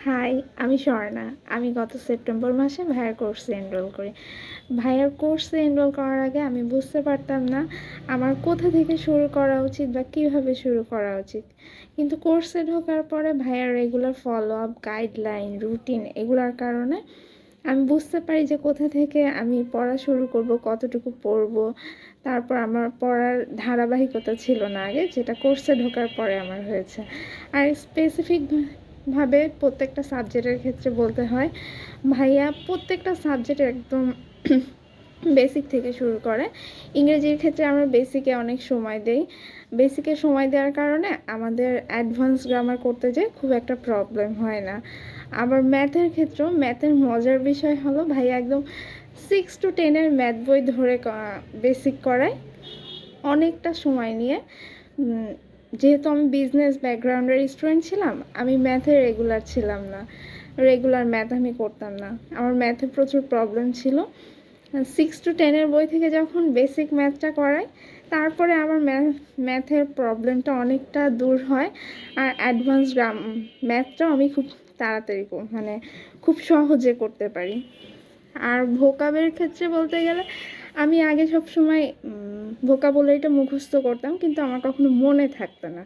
High, আমি স্বর্ণা। আমি গত সেপ্টেম্বর মাসে ভাইয়ার কোর্সে এনরোল করি। ভাইয়ার কোর্সে এনরোল করার আগে আমি বুঝতে পারতাম না আমার কোথা থেকে শুরু করা উচিত বা কীভাবে শুরু করা উচিত। কিন্তু কোর্সে ঢোকার পরে ভাইয়ার regular follow up, guideline, routine এগুলোর কারণে আমি বুঝতে পারি যে কোথা থেকে আমি পড়া শুরু করব, কতটুকু পড়ব। তারপর আমার পড়ার ধারাবাহিকতা ছিল না আগে, যেটা কোর্সে ঢোকার পরে আমার হয়েছে। আর স্পেসিফিকভাবে প্রত্যেকটা সাবজেক্টের ক্ষেত্রে বলতে হয়, ভাইয়া প্রত্যেকটা সাবজেক্ট একদম বেসিক থেকে শুরু করে। ইংরেজির ক্ষেত্রে আমরা বেসিকে অনেক সময় দেই। বেসিকে সময় দেওয়ার কারণে আমাদের অ্যাডভান্স গ্রামার করতে যেয়ে খুব একটা প্রবলেম হয় না। আবার ম্যাথের ক্ষেত্রেও ম্যাথের মজার বিষয় হলো ভাইয়া একদম 6 to 10 এর ম্যাথ বই ধরে বেসিক করায় অনেকটা সময় নিয়ে। যেহেতু আমি বিজনেস ব্যাকগ্রাউন্ডের স্টুডেন্ট ছিলাম, আমি ম্যাথে রেগুলার ছিলাম না। রেগুলার ম্যাথ আমি করতাম না, আমার ম্যাথে প্রচুর প্রবলেম ছিল। 6 to 10 এর বই থেকে যখন বেসিক ম্যাথটা করাই, তারপরে আমার ম্যাথের প্রবলেমটা অনেকটা দূর হয়। আর অ্যাডভান্স ম্যাথটাও আমি খুব তাড়াতাড়ি মানে খুব সহজে করতে পারি। আর ভোকাবের ক্ষেত্রে বলতে গেলে আমি আগে সবসময় ভোকাবুলারিটা মুখস্থ করতাম, কিন্তু আমার কখনো মনে থাকতো না।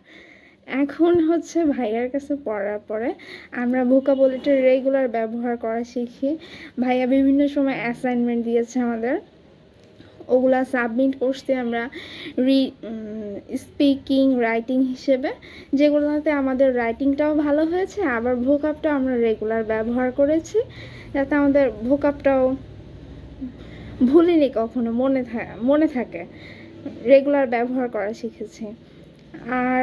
এখন হচ্ছে ভাইয়ার কাছে পড়ার পরে আমরা ভোকাবুলারিটা রেগুলার ব্যবহার করা শিখি। ভাইয়া বিভিন্ন সময় অ্যাসাইনমেন্ট দিয়েছে আমাদের, ওগুলা সাবমিট করছি আমরা স্পিকিং, রাইটিং হিসেবে, যেগুলোতে আমাদের রাইটিংটাও ভালো হয়েছে, আবার ভোকাবটাও আমরা রেগুলার ব্যবহার করেছি, যাতে আমাদের ভোকাবটাও ভুলিনি কখনো, মনে থাকে। রেগুলার ব্যবহার করা শিখেছি। আর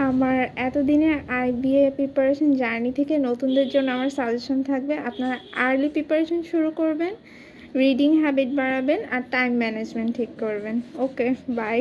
আমার এতদিনে আইবিএ প্রিপারেশন জার্নি থেকে নতুনদের জন্য আমার সাজেশন থাকবে, আপনারা আর্লি প্রিপারেশন শুরু করবেন, রিডিং হ্যাবিট বাড়াবেন আর টাইম ম্যানেজমেন্ট ঠিক করবেন। ওকে, বাই।